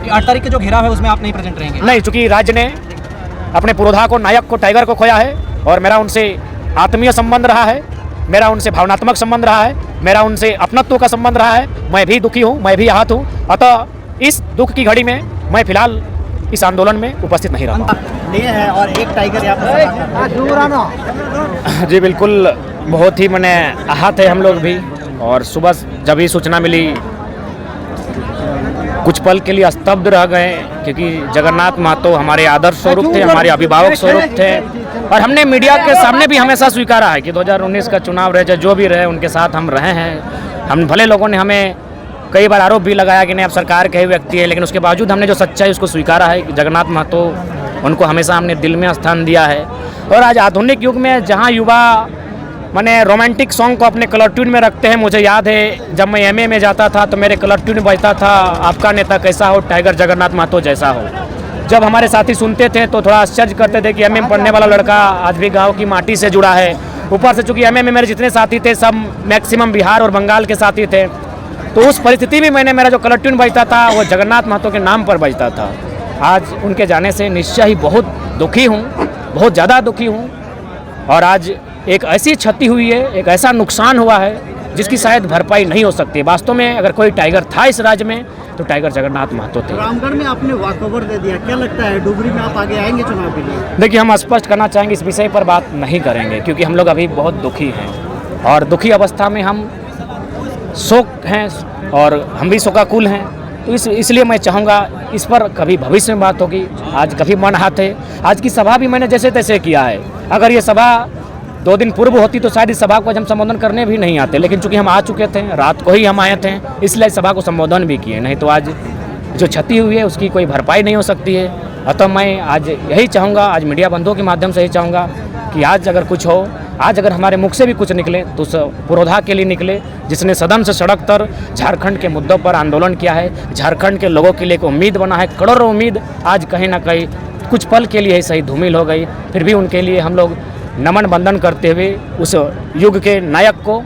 कि 8 तारीख के जो घेराव है उसमें आप नहीं प्रेजेंट रहेंगे? नहीं, चूँकि राज्य ने अपने पुरोधा को, नायक को, टाइगर को खोया है और मेरा उनसे आत्मीय संबंध रहा है, मेरा उनसे भावनात्मक संबंध रहा है, मेरा उनसे अपनत्व का संबंध रहा है। मैं भी दुखी हूँ, मैं भी आहत हूँ। अतः इस दुख की घड़ी में मैं फिलहाल इस आंदोलन में उपस्थित नहीं रहा। लिए है और एक टाइगर यहाँ पर। जी बिल्कुल, बहुत ही मैंने आहत है हम लोग भी। और सुबह जब ही सूचना मिली कुछ पल के लिए स्तब्ध रह गए, क्योंकि जगन्नाथ महतो हमारे आदर्श स्वरूप थे, हमारे अभिभावक स्वरूप थे। और हमने मीडिया के सामने भी हमेशा स्वीकारा है कि 2019 का चुनाव रहे चाहे जो भी रहे, उनके साथ हम रहे हैं। हम भले लोगों ने हमें कई बार आरोप भी लगाया कि नहीं आप सरकार के ही व्यक्ति है, लेकिन उसके बावजूद हमने जो सच्चाई उसको स्वीकारा है कि जगन्नाथ महतो, उनको हमेशा हमने दिल में स्थान दिया है। और आज आधुनिक युग में जहाँ युवा मैंने रोमांटिक सॉन्ग को अपने कलर ट्यून में रखते हैं, मुझे याद है जब मैं एमए में जाता था तो मेरे कलर ट्यून बजता था, आपका नेता कैसा हो, टाइगर जगन्नाथ महतो जैसा हो। जब हमारे साथी सुनते थे तो थोड़ा आश्चर्य करते थे कि एमए में पढ़ने वाला लड़का आज भी गाँव की माटी से जुड़ा है। ऊपर से चूँकि एमए में मेरे जितने साथी थे सब मैक्सिमम बिहार और बंगाल के साथी थे, तो उस परिस्थिति में मैंने मेरा जो कलर ट्यून बजता था वो जगन्नाथ महतो के नाम पर बजता था। आज उनके जाने से निश्चय ही बहुत दुखी हूँ, बहुत ज़्यादा दुखी हूँ। और आज एक ऐसी क्षति हुई है, एक ऐसा नुकसान हुआ है जिसकी शायद भरपाई नहीं हो सकती। वास्तव में अगर कोई टाइगर था इस राज्य में तो टाइगर जगन्नाथ महतो थे। रामगढ़ में आपने वॉकओवर दे दिया, क्या लगता है डुगरी में आप आगे आएंगे चुनाव के लिए? देखिए, हम स्पष्ट करना चाहेंगे इस विषय पर बात नहीं करेंगे, क्योंकि हम लोग अभी बहुत दुखी हैं और दुखी अवस्था में हम शोक हैं और हम भी शोकाकुल हैं। तो इसलिए मैं चाहूँगा इस पर कभी भविष्य में बात होगी। आज कभी मन हाथ है, आज की सभा भी मैंने जैसे तैसे किया है। अगर ये सभा 2 दिन पूर्व होती तो शायद इस सभा को आज हम संबोधन करने भी नहीं आते, लेकिन चूंकि हम आ चुके थे, रात को ही हम आए थे, इसलिए सभा को संबोधन भी किए। नहीं तो आज जो क्षति हुई है उसकी कोई भरपाई नहीं हो सकती है। अतः मैं आज यही चाहूँगा, आज मीडिया बंधुओं के माध्यम से यही चाहूँगा कि आज अगर कुछ हो, आज अगर हमारे मुख से भी कुछ निकले तो उस पुरोधा के लिए निकले जिसने सदन से सड़क तर झारखंड के मुद्दों पर आंदोलन किया है, झारखंड के लोगों के लिए एक उम्मीद बना है। करोड़ों उम्मीद आज कहीं ना कहीं कुछ पल के लिए सही धूमिल हो गई। फिर भी उनके लिए हम लोग नमन बंदन करते हुए उस युग के नायक को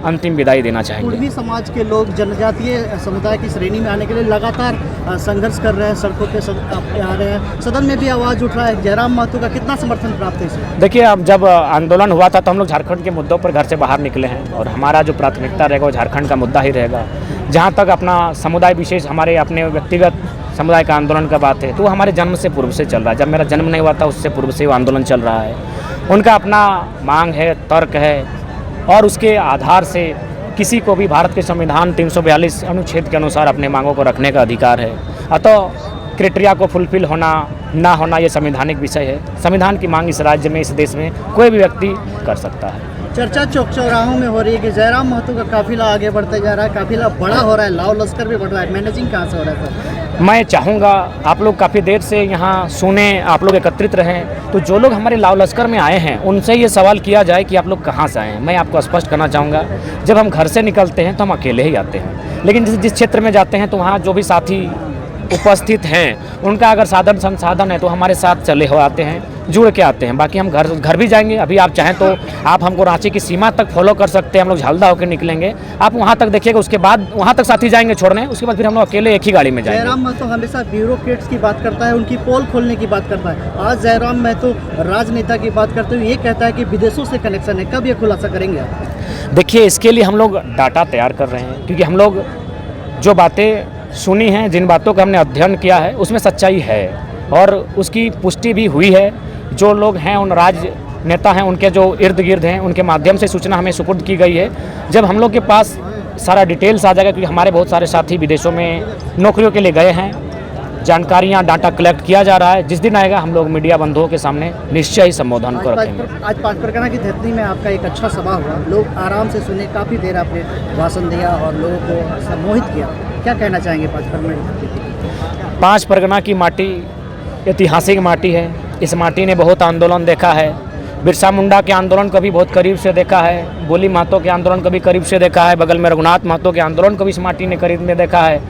अंतिम विदाई देना चाहेंगे। कुर्मी समाज के लोग जनजातीय समुदाय की श्रेणी में आने के लिए लगातार संघर्ष कर रहे हैं, सड़कों पे आ रहे हैं, सदन में भी आवाज़ उठ रहा है। जयराम महतो का कितना समर्थन प्राप्त है इसमें? देखिए, अब जब आंदोलन हुआ था तो हम लोग झारखंड के मुद्दों पर घर से बाहर निकले हैं और हमारा जो प्राथमिकता रहेगा वो झारखंड का मुद्दा ही रहेगा। जहाँ तक अपना समुदाय विशेष, हमारे अपने व्यक्तिगत समुदाय का आंदोलन का बात है तो हमारे जन्म से पूर्व से चल रहा है। जब मेरा जन्म नहीं हुआ था उससे पूर्व से वो आंदोलन चल रहा है। उनका अपना मांग है, तर्क है और उसके आधार से किसी को भी भारत के संविधान 342 अनुच्छेद के अनुसार अपने मांगों को रखने का अधिकार है। अतः क्राइटेरिया को फुलफिल होना ना होना ये संवैधानिक विषय है। संविधान की मांग इस राज्य में, इस देश में कोई भी व्यक्ति कर सकता है। चर्चा चौक चौराहों में हो रही है कि जयराम महतो का काफिला आगे बढ़ते जा रहा है, काफिला बड़ा हो रहा है, लाव लश्कर भी बढ़ रहा है। मैनेजिंग कहाँ से हो रहा है सर? मैं चाहूँगा आप लोग काफ़ी देर से यहाँ सुने, आप लोग एकत्रित रहें, तो जो लोग हमारे लाव लश्कर में आए हैं उनसे ये सवाल किया जाए कि आप लोग कहाँ से आए हैं। मैं आपको स्पष्ट करना चाहूँगा, जब हम घर से निकलते हैं तो हम अकेले ही आते हैं, लेकिन जिस क्षेत्र में जाते हैं तो वहाँ जो भी साथी उपस्थित हैं उनका अगर साधन संसाधन है तो हमारे साथ चले हो आते हैं, जुड़ के आते हैं। बाकी हम घर भी जाएंगे। अभी आप चाहें तो आप हमको रांची की सीमा तक फॉलो कर सकते हैं, हम लोग झालदा होकर निकलेंगे, आप वहाँ तक देखिएगा, उसके बाद वहाँ तक साथी जाएंगे छोड़ने, उसके बाद फिर हम लोग अकेले एक ही गाड़ी में जाएंगे। जयराम महतो हमेशा ब्यूरोक्रेट्स की बात करता है, उनकी पोल खोलने की बात करता है। आज जयराम महतो राजनेता की बात करते हुए ये कहता है कि विदेशों से कनेक्शन है। कब ये खुलासा करेंगे आप? देखिए, इसके लिए हम लोग डाटा तैयार कर रहे हैं, क्योंकि हम लोग जो बातें सुनी हैं, जिन बातों का हमने अध्ययन किया है उसमें सच्चाई है और उसकी पुष्टि भी हुई है। जो लोग हैं उन राजनेता हैं उनके जो इर्द गिर्द हैं उनके माध्यम से सूचना हमें सुपुर्द की गई है। जब हम लोग के पास सारा डिटेल्स आ जाएगा, क्योंकि हमारे बहुत सारे साथी विदेशों में नौकरियों के लिए गए हैं, जानकारियाँ डाटा कलेक्ट किया जा रहा है, जिस दिन आएगा हम लोग मीडिया बंधुओं के सामने निश्चय ही संबोधन को रखेंगे। आज 5 परगना की धरती में आपका एक अच्छा सभा हुआ, लोग आराम से सुने, काफ़ी देर आपने भाषण दिया और लोगों को सम्मोहित किया। क्या कहना चाहेंगे 5 परगना की धरती की? 5 परगना की माटी ऐतिहासिक माटी है। इस माटी ने बहुत आंदोलन देखा है। बिरसा मुंडा के आंदोलन को भी बहुत करीब से देखा है, बोली महतो के आंदोलन को भी करीब से देखा है, बगल में रघुनाथ महतो के आंदोलन को भी इस माटी ने करीब में देखा है।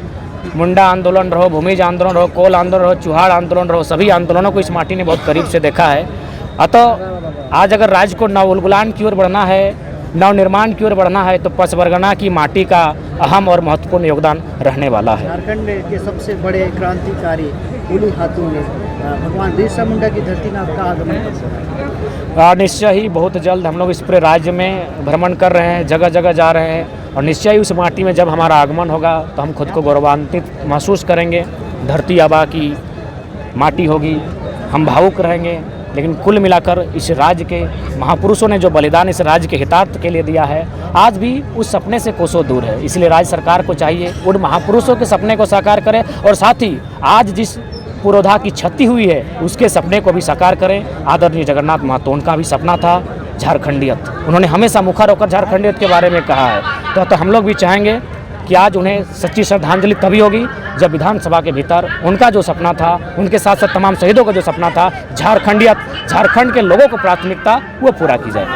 मुंडा आंदोलन रहो, भूमिज आंदोलन रहो, कोल आंदोलन रहो, चुहाड़ आंदोलन रहो, सभी आंदोलनों को इस माटी ने बहुत करीब से देखा है। अतः आज अगर राज्य को नवउलगुलान की ओर बढ़ना है नवनिर्माण की ओर बढ़ना है तो पचपरगना की माटी का अहम और महत्वपूर्ण योगदान रहने वाला है। झारखंड के सबसे बड़े क्रांतिकारी हुली हाथों में भगवान बिरसा मुंडा की धरती में आपका आगमन कब हो रहा है? निश्चय ही बहुत जल्द हम लोग इस पूरे राज्य में भ्रमण कर रहे हैं, जगह जगह जा रहे हैं और निश्चय ही उस माटी में जब हमारा आगमन होगा तो हम खुद को गौरवान्वित महसूस करेंगे। धरती आबा की माटी होगी, हम भावुक रहेंगे। लेकिन कुल मिलाकर इस राज्य के महापुरुषों ने जो बलिदान इस राज्य के हितार्थ के लिए दिया है, आज भी उस सपने से कोसों दूर है। इसलिए राज्य सरकार को चाहिए उन महापुरुषों के सपने को साकार करे और साथ ही आज जिस पुरोधा की क्षति हुई है उसके सपने को भी साकार करें। आदरणीय जगन्नाथ महतो, उनका भी सपना था झारखंडियत। उन्होंने हमेशा मुखर होकर झारखंडियत के बारे में कहा है। तो हम लोग भी चाहेंगे कि आज उन्हें सच्ची श्रद्धांजलि तभी होगी जब विधानसभा के भीतर उनका जो सपना था, उनके साथ साथ तमाम शहीदों का जो सपना था झारखंडियत, झारखंड के लोगों को प्राथमिकता वो पूरा की जाए।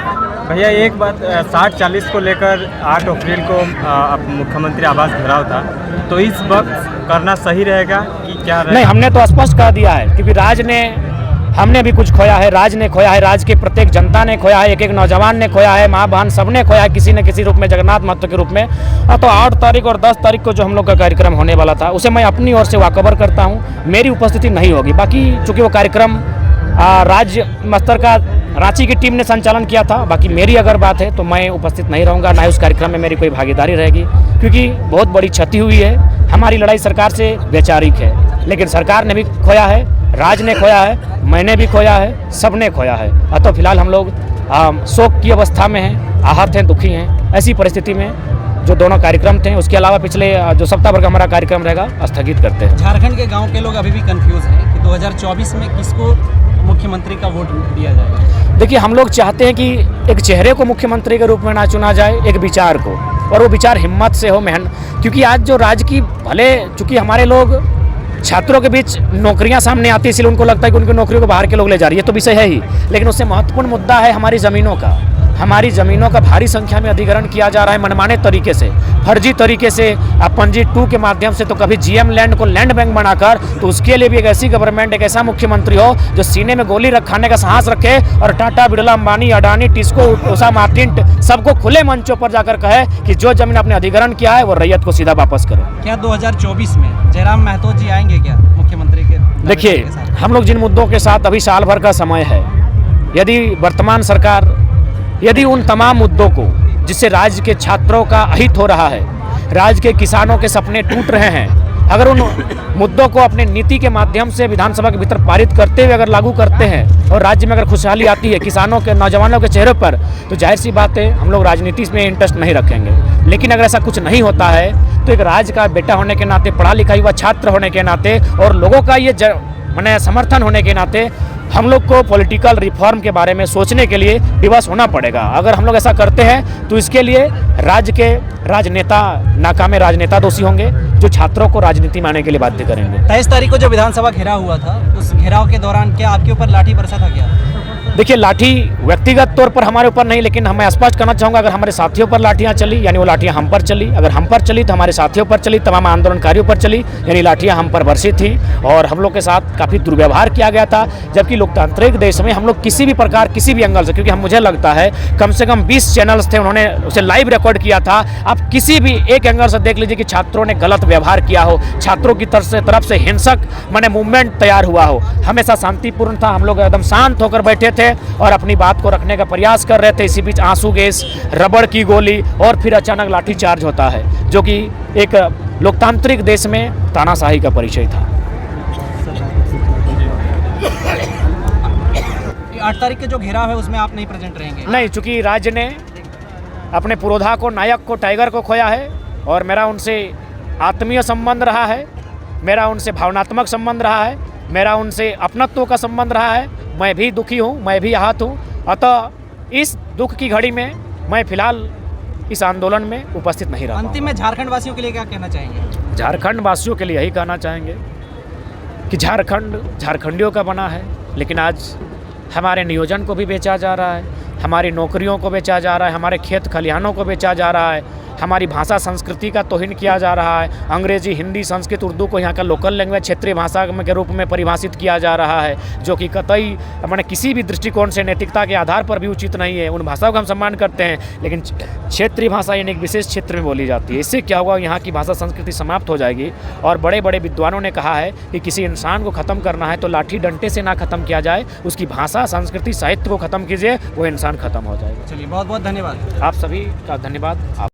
भैया एक बात, 60-40 को लेकर 8 अप्रैल को मुख्यमंत्री आवास घेराव था, तो इस वक्त करना सही रहेगा कि क्या रहेगा? नहीं, हमने तो स्पष्ट कर दिया है क्योंकि हमने भी कुछ खोया है, राज्य ने खोया है, राज्य के प्रत्येक जनता ने खोया है, एक एक नौजवान ने खोया है, माँ बहन सबने खोया है किसी न किसी रूप में जगन्नाथ महतो के रूप में। तो 8 तारीख और 10 तारीख को जो हम लोग का कार्यक्रम होने वाला था उसे मैं अपनी ओर से वाकबर करता हूँ। मेरी उपस्थिति नहीं होगी। बाकी चूँकि वो कार्यक्रम राज्य स्तर का रांची की टीम ने संचालन किया था, बाकी मेरी अगर बात है तो मैं उपस्थित नहीं रहूँगा, ना ही उस कार्यक्रम में मेरी कोई भागीदारी रहेगी क्योंकि बहुत बड़ी क्षति हुई है। हमारी लड़ाई सरकार से वैचारिक है, लेकिन सरकार ने भी खोया है, राज्य ने खोया है, मैंने भी खोया है, सबने खोया है। अतः फिलहाल हम लोग शोक की अवस्था में हैं, आहत हैं, दुखी हैं। ऐसी परिस्थिति में जो दोनों कार्यक्रम थे, उसके अलावा पिछले जो सप्ताह भर का हमारा कार्यक्रम रहेगा स्थगित करते हैं। झारखंड के गांव के लोग अभी भी कंफ्यूज हैं कि 2024 में किसको मुख्यमंत्री का वोट दिया जाएगा। देखिए, हम लोग चाहते हैं कि एक चेहरे को मुख्यमंत्री के रूप में ना चुना जाए, एक विचार को, और वो विचार हिम्मत से हो, मेहनत। क्योंकि आज जो राज्य की भले चूँकि हमारे लोग छात्रों के बीच नौकरियां सामने आती है इसलिए उनको लगता है कि उनकी नौकरियों को बाहर के लोग ले जा रही है, तो विषय है ही, लेकिन उससे महत्वपूर्ण मुद्दा है हमारी ज़मीनों का। हमारी ज़मीनों का भारी संख्या में अधिग्रहण किया जा रहा है मनमाने तरीके से, फर्जी तरीके से, पंजी 2 के माध्यम से। तो कभी जीएम लैंड को लैंड बैंक बनाकर, तो उसके लिए भी एक ऐसी गवर्नमेंट, एक ऐसा मुख्यमंत्री हो जो सीने में गोली रखाने का साहस रखे और टाटा, बिरला, अंबानी, अडानी, टिस्को, उषा मार्टिन सबको खुले मंचों पर जाकर कहे कि जो जमीन आपने अधिग्रहण किया है वो रैयत को सीधा वापस करें। क्या 2024 में जयराम महतो जी आएंगे क्या मुख्यमंत्री के? देखिए, हम लोग जिन मुद्दों के साथ अभी साल भर का समय है, यदि वर्तमान सरकार यदि उन तमाम मुद्दों को जिससे राज्य के छात्रों का अहित हो रहा है, राज्य के किसानों के सपने टूट रहे हैं, अगर उन मुद्दों को अपने नीति के माध्यम से विधानसभा के भीतर पारित करते हुए अगर लागू करते हैं और राज्य में अगर खुशहाली आती है किसानों के, नौजवानों के चेहरे पर, तो जाहिर सी बात है हम लोग राजनीति में इंटरेस्ट नहीं रखेंगे। लेकिन अगर ऐसा कुछ नहीं होता है तो एक राज्य का बेटा होने के नाते, पढ़ा लिखा हुआ छात्र होने के नाते और लोगों का ये मैंने समर्थन होने के नाते हम लोग को पॉलिटिकल रिफॉर्म के बारे में सोचने के लिए विवश होना पड़ेगा। अगर हम लोग ऐसा करते हैं तो इसके लिए राज्य के राजनेता, नाकामे राजनेता दोषी होंगे जो छात्रों को राजनीति में आने के लिए बाध्य करेंगे। 23 तारीख को जो विधानसभा घेराव हुआ था, उस घेराव के दौरान क्या आपके ऊपर लाठी बरसा था क्या? देखिए, लाठी व्यक्तिगत तौर पर हमारे ऊपर नहीं, लेकिन मैं स्पष्ट करना चाहूँगा, अगर हमारे साथियों पर लाठियाँ चली यानी वो लाठियाँ हम पर चली, अगर हम पर चली तो हमारे साथियों पर चली, तमाम आंदोलनकारियों पर चली, यानी लाठियाँ हम पर बरसी थी और हम लोग के साथ काफ़ी दुर्व्यवहार किया गया था। जबकि लोकतांत्रिक देश में हम लोग किसी भी प्रकार, किसी भी एंगल से, क्योंकि मुझे लगता है कम से कम 20 चैनल्स थे, उन्होंने उसे लाइव रिकॉर्ड किया था। आप किसी भी एक एंगल से देख लीजिए कि छात्रों ने गलत व्यवहार किया हो, छात्रों की तरफ से हिंसक मूवमेंट तैयार हुआ हो, हमेशा शांतिपूर्ण था। हम लोग एकदम शांत होकर बैठे थे और अपनी बात को रखने का प्रयास कर रहे थे। इसी बीच आंसू गैस, रबड़ की गोली और फिर अचानक लाठीचार्ज होता है, जो कि एक लोकतांत्रिक देश में तानाशाही का परिचय था। 8 तारीख के जो घेराव है उसमें आप नहीं प्रेजेंट रहेंगे? नहीं, चूंकि राज्य ने अपने पुरोधा को, नायक को, टाइगर को खोया है और मेरा उनसे आत्मीय संबंध रहा है, मेरा उनसे भावनात्मक संबंध रहा है, मेरा उनसे अपनत्व का संबंध रहा है। मैं भी दुखी हूँ, मैं भी आहत हूँ। अतः इस दुख की घड़ी में मैं फिलहाल इस आंदोलन में उपस्थित नहीं रहा। अंतिम में झारखंड वासियों के लिए क्या कहना चाहेंगे? झारखंड वासियों के लिए यही कहना चाहेंगे कि झारखंड झारखंडियों का बना है, लेकिन आज हमारे नियोजन को भी बेचा जा रहा है, हमारी नौकरियों को बेचा जा रहा है, हमारे खेत खलिहानों को बेचा जा रहा है, हमारी भाषा संस्कृति का तौहीन किया जा रहा है। अंग्रेजी, हिंदी, संस्कृत, उर्दू को यहाँ का लोकल लैंग्वेज क्षेत्रीय भाषा के रूप में परिभाषित किया जा रहा है, जो कि कतई मैंने किसी भी दृष्टिकोण से नैतिकता के आधार पर भी उचित नहीं है। उन भाषाओं का हम सम्मान करते हैं, लेकिन क्षेत्रीय भाषा यानी एक विशेष क्षेत्र में बोली जाती है। इससे क्या होगा, यहाँ की भाषा संस्कृति समाप्त हो जाएगी। और बड़े बड़े विद्वानों ने कहा है कि किसी इंसान को ख़त्म करना है तो लाठी डंडे से ना ख़त्म किया जाए, उसकी भाषा, संस्कृति, साहित्य को ख़त्म कीजिए, वो इंसान ख़त्म हो जाएगा। चलिए, बहुत बहुत धन्यवाद। आप सभी का धन्यवाद। आप